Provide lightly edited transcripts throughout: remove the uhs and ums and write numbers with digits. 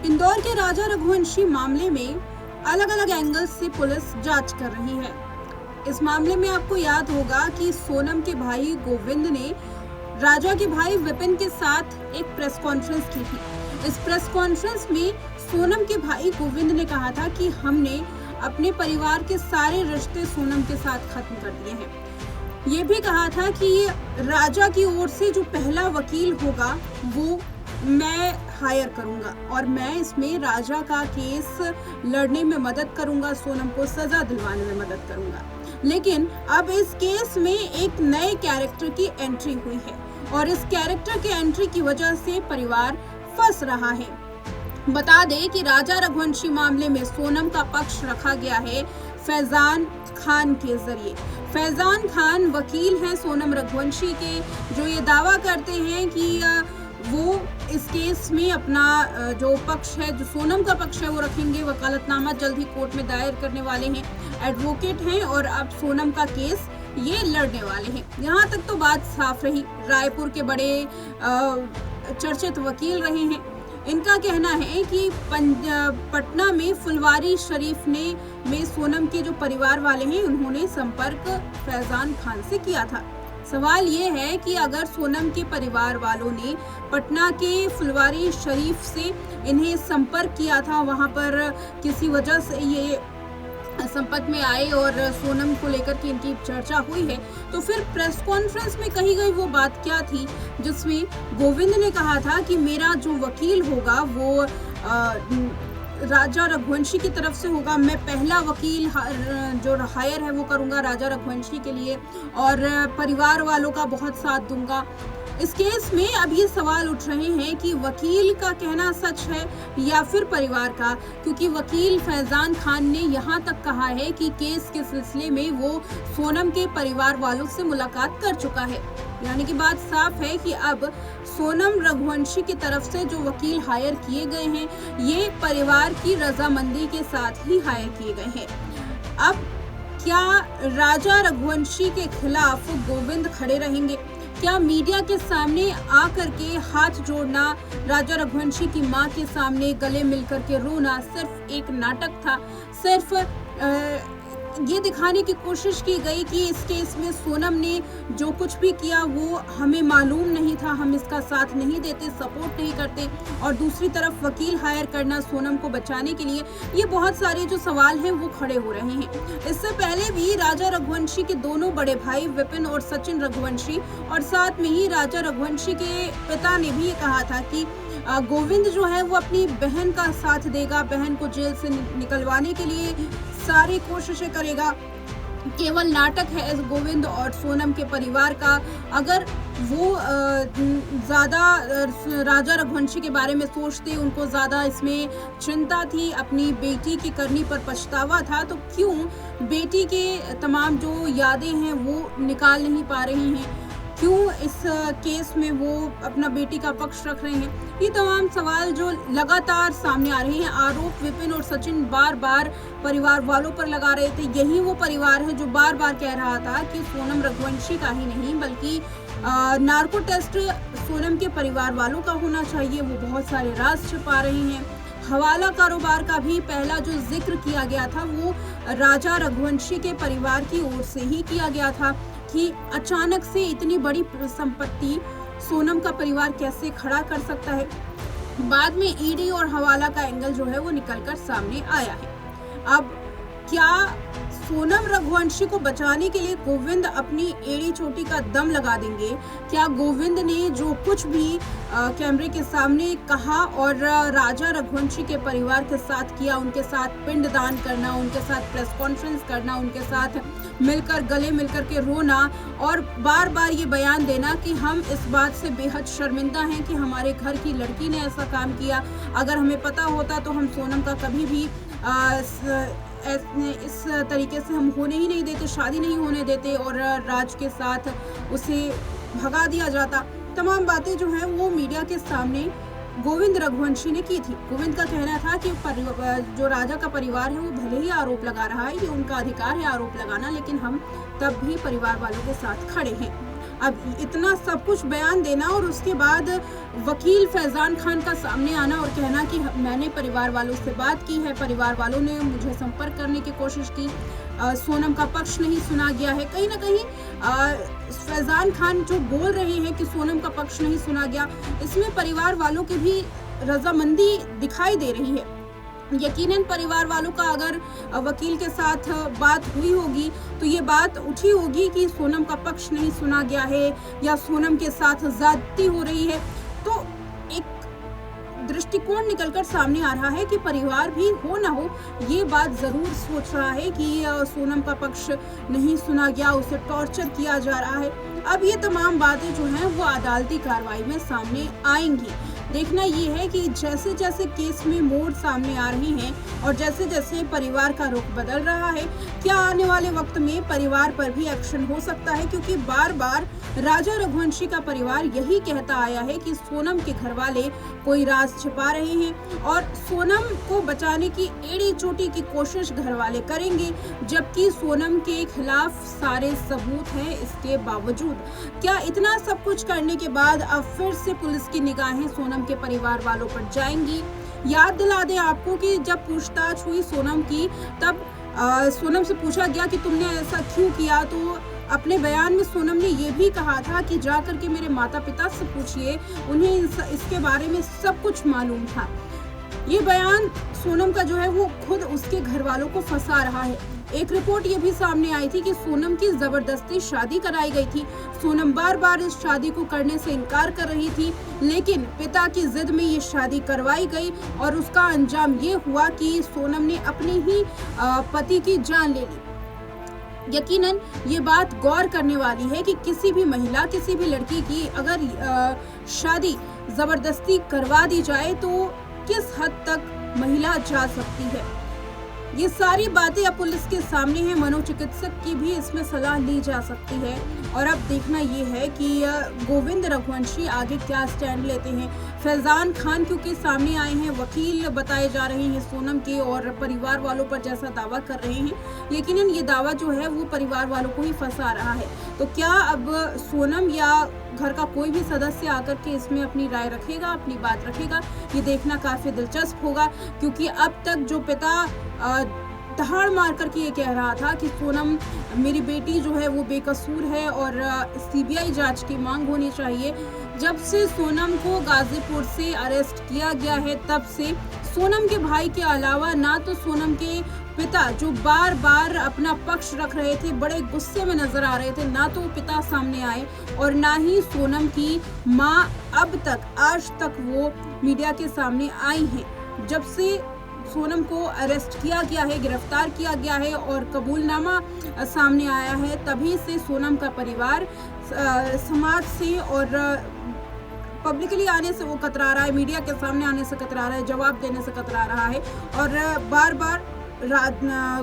इंदौर के राजा रघुवंशी मामले में अलग अलग एंगल्स से पुलिस जांच कर रही है। इस मामले में आपको याद होगा कि सोनम के भाई गोविंद ने राजा के भाई विपिन के साथ एक प्रेस कॉन्फ्रेंस की थी। इस प्रेस कॉन्फ्रेंस में सोनम के भाई गोविंद ने कहा था कि हमने अपने परिवार के सारे रिश्ते सोनम के साथ खत्म कर दिए हैं। ये भी कहा था कि राजा की ओर से जो पहला वकील होगा वो मैं हायर करूंगा और मैं इसमें राजा का केस लड़ने में मदद करूंगा, सोनम को सजा दिलवाने में मदद करूंगा। लेकिन अब इस केस में एक नए कैरेक्टर की एंट्री हुई है और इस कैरेक्टर के एंट्री की वजह से परिवार फंस रहा है। बता दें कि राजा रघुवंशी मामले में सोनम का पक्ष रखा गया है फैजान खान के जरिए। फैजान खान वकील हैं सोनम रघुवंशी के, जो ये दावा करते हैं कि वो इस केस में अपना जो पक्ष है, जो सोनम का पक्ष है, वो रखेंगे। वकालतनामा जल्द ही कोर्ट में दायर करने वाले हैं, एडवोकेट हैं और अब सोनम का केस ये लड़ने वाले हैं। यहाँ तक तो बात साफ रही। रायपुर के बड़े चर्चित वकील रहे हैं। इनका कहना है कि पटना में फुलवारी शरीफ में सोनम के जो परिवार वाले हैं उन्होंने संपर्क फैजान खान से किया था। सवाल ये है कि अगर सोनम के परिवार वालों ने पटना के फुलवारी शरीफ से इन्हें संपर्क किया था, वहां पर किसी वजह से ये संपर्क में आए और सोनम को लेकर के इनकी चर्चा हुई है, तो फिर प्रेस कॉन्फ्रेंस में कही गई वो बात क्या थी जिसमें गोविंद ने कहा था कि मेरा जो वकील होगा वो राजा रघुवंशी की तरफ से होगा। मैं पहला वकील जो हायर है वो करूंगा राजा रघुवंशी के लिए और परिवार वालों का बहुत साथ दूंगा। इस केस में अब ये सवाल उठ रहे हैं कि वकील का कहना सच है या फिर परिवार का, क्योंकि वकील फैजान खान ने यहाँ तक कहा है कि केस के सिलसिले में वो सोनम के परिवार वालों से मुलाकात कर चुका है। यानी कि बात साफ है कि अब सोनम रघुवंशी की तरफ से जो वकील हायर किए गए हैं ये परिवार की रजामंदी के साथ ही हायर किए गए हैं। अब क्या राजा रघुवंशी के खिलाफ गोविंद खड़े रहेंगे? क्या मीडिया के सामने आकर के हाथ जोड़ना, राजा रघुवंशी की मां के सामने गले मिलकर के रोना सिर्फ एक नाटक था? सिर्फ ये दिखाने की कोशिश की गई कि इस केस में सोनम ने जो कुछ भी किया वो हमें मालूम नहीं था, हम इसका साथ नहीं देते, सपोर्ट नहीं करते, और दूसरी तरफ वकील हायर करना सोनम को बचाने के लिए, ये बहुत सारे जो सवाल हैं वो खड़े हो रहे हैं। इससे पहले भी राजा रघुवंशी के दोनों बड़े भाई विपिन और सचिन रघुवंशी और साथ में ही राजा रघुवंशी के पिता ने भी ये कहा था कि गोविंद जो है वो अपनी बहन का साथ देगा, बहन को जेल से निकलवाने के लिए सारी कोशिशें करेगा। केवल नाटक है इस गोविंद और सोनम के परिवार का। अगर वो ज़्यादा राजा रघुवंशी के बारे में सोचते, उनको ज़्यादा इसमें चिंता थी, अपनी बेटी की करनी पर पछतावा था, तो क्यों बेटी के तमाम जो यादें हैं वो निकाल नहीं पा रहे हैं? क्यों इस केस में वो अपना बेटी का पक्ष रख रहे हैं? ये तमाम सवाल जो लगातार सामने आ रहे हैं। आरोप विपिन और सचिन बार बार परिवार वालों पर लगा रहे थे। यही वो परिवार है जो बार बार कह रहा था कि सोनम रघुवंशी का ही नहीं बल्कि नार्को टेस्ट सोनम के परिवार वालों का होना चाहिए। वो बहुत सारे राज छिपा रहे हैं। हवाला कारोबार का भी पहला जो जिक्र किया गया था वो राजा रघुवंशी के परिवार की ओर से ही किया गया था कि अचानक से इतनी बड़ी संपत्ति सोनम का परिवार कैसे खड़ा कर सकता है। बाद में ईडी और हवाला का एंगल जो है वो निकलकर सामने आया है। अब क्या सोनम रघुवंशी को बचाने के लिए गोविंद अपनी एड़ी चोटी का दम लगा देंगे? क्या गोविंद ने जो कुछ भी कैमरे के सामने कहा और राजा रघुवंशी के परिवार के साथ किया, उनके साथ पिंडदान करना, उनके साथ प्रेस कॉन्फ्रेंस करना, उनके साथ मिलकर गले मिलकर के रोना और बार बार ये बयान देना कि हम इस बात से बेहद शर्मिंदा हैं कि हमारे घर की लड़की ने ऐसा काम किया, अगर हमें पता होता तो हम सोनम का कभी भी इस तरीके से हम होने ही नहीं देते, शादी नहीं होने देते और राज के साथ उसे भगा दिया जाता। तमाम बातें जो हैं वो मीडिया के सामने गोविंद रघुवंशी ने की थी। गोविंद का कहना था कि जो राजा का परिवार है वो भले ही आरोप लगा रहा है, ये उनका अधिकार है आरोप लगाना, लेकिन हम तब भी परिवार वालों के साथ खड़े हैं। अब इतना सब कुछ बयान देना और उसके बाद वकील फैजान खान का सामने आना और कहना कि मैंने परिवार वालों से बात की है, परिवार वालों ने मुझे संपर्क करने की कोशिश की, सोनम का पक्ष नहीं सुना गया है। कहीं ना कहीं फैजान खान जो बोल रहे हैं कि सोनम का पक्ष नहीं सुना गया, इसमें परिवार वालों की भी रजामंदी दिखाई दे रही है। यकीनन परिवार वालों का अगर वकील के साथ बात हुई होगी तो ये बात उठी होगी कि सोनम का पक्ष नहीं सुना गया है या सोनम के साथ ज्यादती हो रही है। तो एक दृष्टिकोण निकलकर सामने आ रहा है कि परिवार भी हो ना हो ये बात जरूर सोच रहा है कि सोनम का पक्ष नहीं सुना गया, उसे टॉर्चर किया जा रहा है। अब ये तमाम बातें जो हैं वो अदालती कार्रवाई में सामने आएंगी। देखना ये है कि जैसे जैसे केस में मोड़ सामने आ रही हैं और जैसे जैसे परिवार का रुख बदल रहा है, क्या आने वाले वक्त में परिवार पर भी एक्शन हो सकता है, क्योंकि बार बार राजा रघुवंशी का परिवार यही कहता आया है कि सोनम के घर वाले कोई राज छिपा रहे हैं और सोनम को बचाने की एड़ी चोटी की कोशिश घर वाले करेंगे, जबकि सोनम के खिलाफ सारे सबूत हैं। इसके बावजूद क्या इतना सब कुछ करने के बाद अब फिर से पुलिस की निगाहें सोनम के परिवार वालों पर जाएंगी? याद दिला दें आपको कि जब पूछताछ हुई सोनम की, तब सोनम से पूछा गया कि तुमने ऐसा क्यों किया, तो अपने बयान में सोनम ने ये भी कहा था कि जाकर के मेरे माता पिता से पूछिए, उन्हें इसके बारे में सब कुछ मालूम था। ये बयान सोनम का जो है वो खुद उसके घर वालों को फंसा रहा है। एक रिपोर्ट ये भी सामने आई थी कि सोनम की जबरदस्ती शादी कराई गई थी। सोनम बार बार इस शादी को करने से इनकार कर रही थी, लेकिन पिता की जिद में ये शादी करवाई गई और उसका अंजाम ये हुआ कि सोनम ने अपने ही पति की जान ले ली। यकीनन ये बात गौर करने वाली है कि किसी भी महिला, किसी भी लड़की की अगर शादी जबरदस्ती करवा दी जाए तो किस हद तक महिला जा सकती है। ये सारी बातें अब पुलिस के सामने हैं, मनोचिकित्सक की भी इसमें सलाह ली जा सकती है और अब देखना ये है कि गोविंद रघुवंशी आगे क्या स्टैंड लेते हैं। फैजान खान क्योंकि सामने आए हैं, वकील बताए जा रहे हैं सोनम के और परिवार वालों पर जैसा दावा कर रहे हैं, यकीनन ये दावा जो है वो परिवार वालों को ही फंसा रहा है। तो क्या अब सोनम या घर का कोई भी सदस्य आकर के इसमें अपनी राय रखेगा, अपनी बात रखेगा, ये देखना काफी दिलचस्प होगा, क्योंकि अब तक जो पिता दहाड़ मार करके ये कह रहा था कि सोनम मेरी बेटी जो है वो बेकसूर है और सीबीआई जांच की मांग होनी चाहिए। जब से सोनम को गाजीपुर से अरेस्ट किया गया है, तब से सोनम के भाई के अलावा ना तो सोनम के पिता जो बार बार अपना पक्ष रख रहे थे, बड़े गुस्से में नजर आ रहे थे, ना तो पिता सामने आए और ना ही सोनम की माँ अब तक, आज तक वो मीडिया के सामने आई हैं। जब से सोनम को अरेस्ट किया गया है, गिरफ्तार किया गया है और कबूलनामा सामने आया है, तभी से सोनम का परिवार समाज से और पब्लिकली आने से वो कतरा रहा है, मीडिया के सामने आने से कतरा रहा है, जवाब देने से कतरा रहा है और बार बार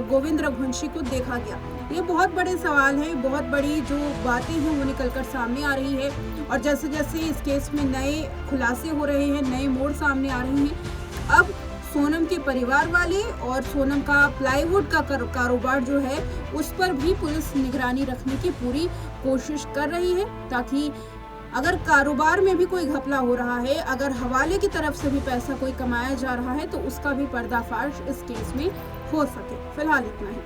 गोविंद रघुवंशी को देखा गया। ये बहुत बड़े सवाल हैं, बहुत बड़ी जो बातें हैं वो निकलकर सामने आ रही है और जैसे जैसे इस केस में नए खुलासे हो रहे हैं, नए मोड़ सामने आ रहे हैं, अब सोनम के परिवार वाले और सोनम का प्लाईवुड का कारोबार जो है उस पर भी पुलिस निगरानी रखने की पूरी कोशिश कर रही है, ताकि अगर कारोबार में भी कोई घपला हो रहा है, अगर हवाले की तरफ से भी पैसा कोई कमाया जा रहा है, तो उसका भी पर्दाफाश इस केस में हो सके। फिलहाल इतना ही।